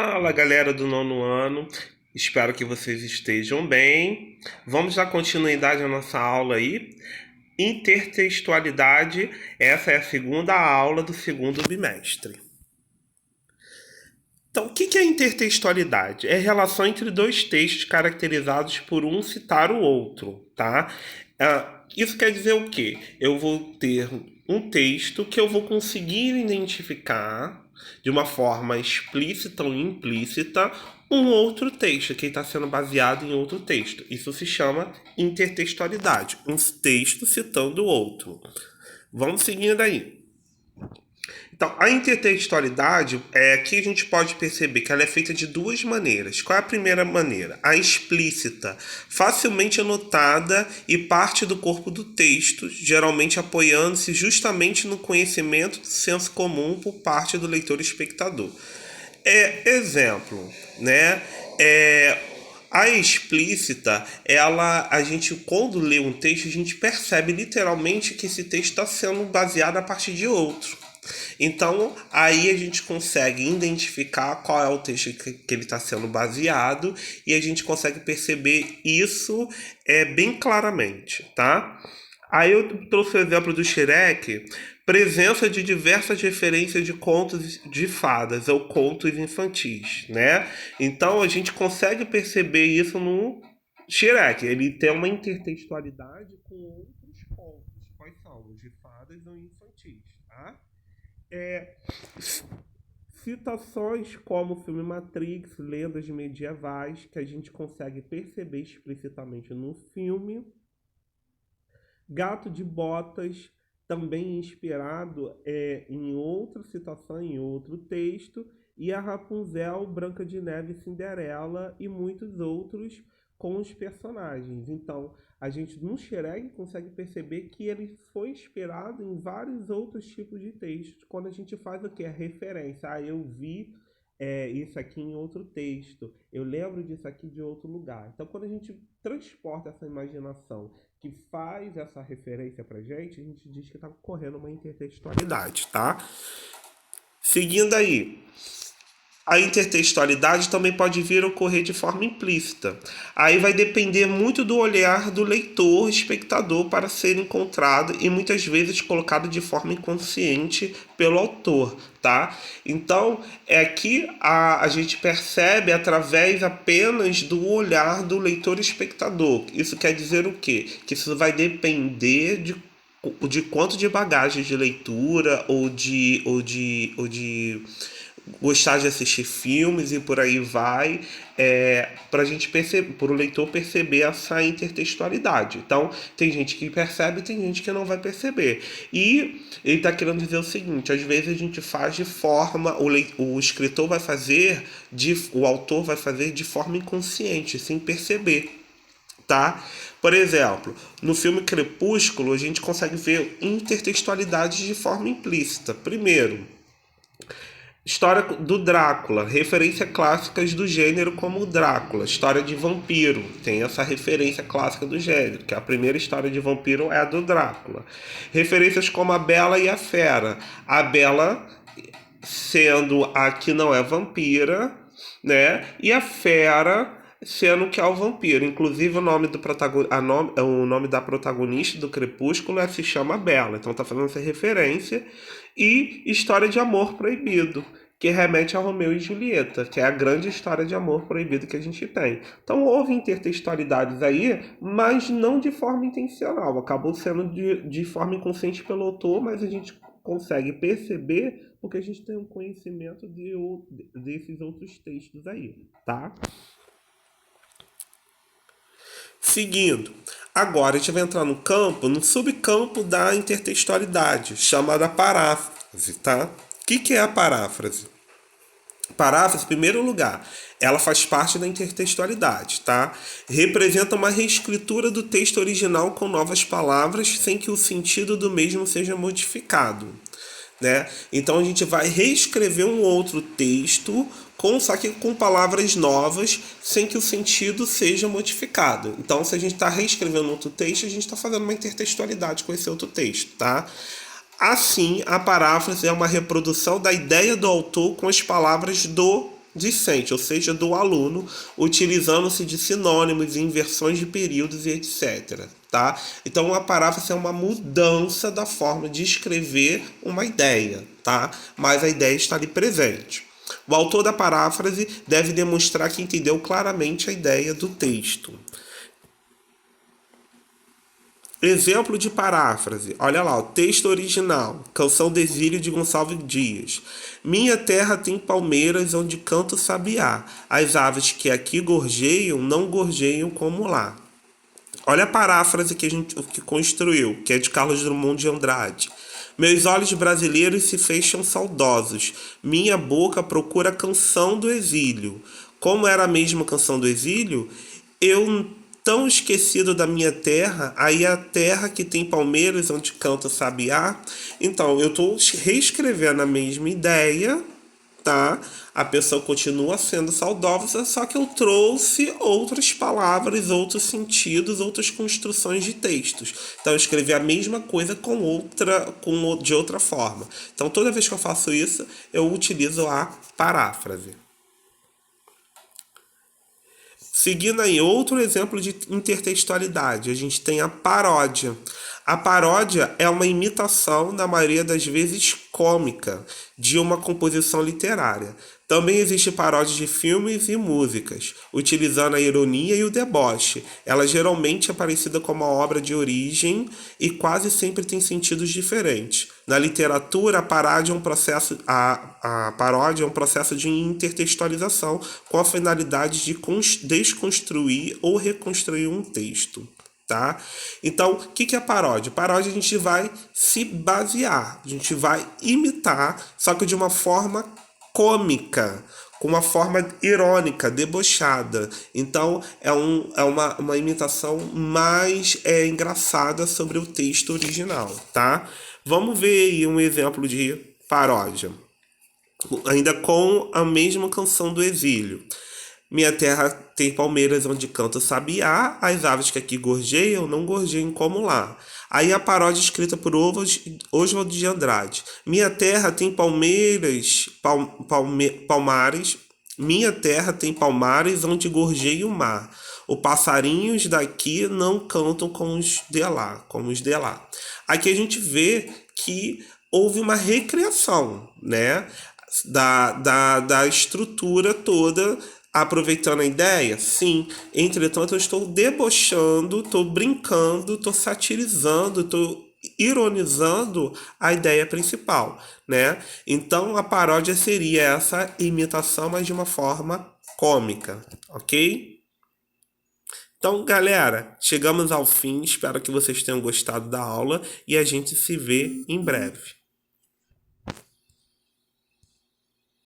Fala, galera do nono ano. Espero que vocês estejam bem. Vamos dar continuidade à nossa aula aí. Intertextualidade. Essa é a segunda aula do segundo bimestre. Então, o que é intertextualidade? É a relação entre dois textos caracterizados por um citar o outro, tá? Isso quer dizer o quê? Eu vou ter um texto que eu vou conseguir identificar de uma forma explícita ou implícita um outro texto que está sendo baseado em outro texto. Isso se chama intertextualidade, um texto citando o outro. Vamos seguindo aí. Então, a intertextualidade, aqui a gente pode perceber que ela é feita de duas maneiras. Qual é a primeira maneira? A explícita, facilmente anotada e parte do corpo do texto, geralmente apoiando-se justamente no conhecimento do senso comum por parte do leitor espectador. Exemplo, né? A explícita, a gente quando lê um texto, a gente percebe literalmente que esse texto está sendo baseado a partir de outro. Então, aí a gente consegue identificar qual é o texto que ele está sendo baseado e a gente consegue perceber isso bem claramente, tá? Aí eu trouxe o exemplo do Shrek, presença de diversas referências de contos de fadas ou contos infantis, né? Então a gente consegue perceber isso no Shrek. Ele tem uma intertextualidade com outros contos. Quais são? Os de fadas ou infantis, tá? Citações como o filme Matrix, lendas medievais, que a gente consegue perceber explicitamente no filme. Gato de Botas, também inspirado em outra citação, em outro texto, e a Rapunzel, Branca de Neve e Cinderela e muitos outros com os personagens. Então, a gente no Shrek consegue perceber que ele foi inspirado em vários outros tipos de textos. Quando a gente faz o que? A referência. Eu vi isso aqui em outro texto. Eu lembro disso aqui de outro lugar. Então, quando a gente transporta essa imaginação que faz essa referência pra gente, a gente diz que está ocorrendo uma intertextualidade, tá? Seguindo aí. A intertextualidade também pode vir a ocorrer de forma implícita. Aí vai depender muito do olhar do leitor, espectador, para ser encontrado e muitas vezes colocado de forma inconsciente pelo autor, tá? Então, que a gente percebe através apenas do olhar do leitor espectador. Isso quer dizer o quê? Que isso vai depender de quanto de bagagem de leitura ou de gostar de assistir filmes e por aí vai, para a gente perceber, para o leitor perceber essa intertextualidade. Então, tem gente que percebe, tem gente que não vai perceber. E ele está querendo dizer o seguinte: às vezes a gente faz de forma, o escritor vai fazer, o autor vai fazer de forma inconsciente, sem perceber. Tá? Por exemplo, no filme Crepúsculo, a gente consegue ver intertextualidades de forma implícita. Primeiro, história do Drácula, referências clássicas do gênero como Drácula, história de vampiro, tem essa referência clássica do gênero, que a primeira história de vampiro é a do Drácula. Referências como a Bela e a Fera, a Bela sendo a que não é vampira, né? E a Fera sendo que é o vampiro. Inclusive o nome da protagonista do Crepúsculo se chama Bela. Então tá fazendo essa referência. E História de Amor Proibido, que remete a Romeu e Julieta, que é a grande história de amor proibido que a gente tem. Então houve intertextualidades aí, mas não de forma intencional. Acabou sendo de forma inconsciente pelo autor, mas a gente consegue perceber porque a gente tem um conhecimento desses outros textos aí, tá? Seguindo, agora a gente vai entrar no subcampo da intertextualidade, chamada paráfrase, tá? O que é a paráfrase? Paráfrase, em primeiro lugar, ela faz parte da intertextualidade, tá? Representa uma reescritura do texto original com novas palavras, sem que o sentido do mesmo seja modificado, né? Então a gente vai reescrever um outro texto só que com palavras novas, sem que o sentido seja modificado. Então, se a gente está reescrevendo outro texto, a gente está fazendo uma intertextualidade com esse outro texto, tá? Assim, a paráfrase é uma reprodução da ideia do autor com as palavras do discente, ou seja, do aluno, utilizando-se de sinônimos, inversões de períodos e etc. Tá? Então, uma paráfrase é uma mudança da forma de escrever uma ideia, tá? Mas a ideia está ali presente. O autor da paráfrase deve demonstrar que entendeu claramente a ideia do texto. Exemplo de paráfrase. Olha lá, o texto original. Canção do Exílio de Gonçalves Dias. Minha terra tem palmeiras onde canta o sabiá. As aves que aqui gorjeiam não gorjeiam como lá. Olha a paráfrase que a gente que construiu, que é de Carlos Drummond de Andrade. Meus olhos brasileiros se fecham saudosos. Minha boca procura a canção do exílio. Como era a mesma canção do exílio, eu tão esquecido da minha terra, aí a terra que tem palmeiras onde canta o sabiá. Então, eu estou reescrevendo a mesma ideia, tá? A pessoa continua sendo saudosa, só que eu trouxe outras palavras, outros sentidos, outras construções de textos. Então eu escrevi a mesma coisa de outra forma. Então toda vez que eu faço isso, eu utilizo a paráfrase. Seguindo aí outro exemplo de intertextualidade, a gente tem a paródia. A paródia é uma imitação, na maioria das vezes cômica, de uma composição literária. Também existe paródia de filmes e músicas, utilizando a ironia e o deboche. Ela geralmente é parecida com uma obra de origem e quase sempre tem sentidos diferentes. Na literatura, a paródia é um processo de intertextualização com a finalidade de desconstruir ou reconstruir um texto. Tá? Então, o que é paródia? Paródia a gente vai se basear, a gente vai imitar, só que de uma forma cômica, com uma forma irônica, debochada. Então, é uma imitação mais engraçada sobre o texto original, tá? Vamos ver aí um exemplo de paródia. Ainda com a mesma canção do exílio. Minha terra tem palmeiras onde canta o sabiá, as aves que aqui gorjeiam não gorjeiam como lá. Aí a paródia escrita por Oswald de Andrade. Minha terra tem palmares, minha terra tem palmares onde gorjeia o mar. Os passarinhos daqui não cantam como os de lá. Aqui a gente vê que houve uma recriação, né? Da estrutura toda, aproveitando a ideia, sim. Entretanto, eu estou debochando, estou brincando, estou satirizando, estou ironizando a ideia principal, né? Então, a paródia seria essa imitação, mas de uma forma cômica, ok? Então, galera, chegamos ao fim. Espero que vocês tenham gostado da aula e a gente se vê em breve.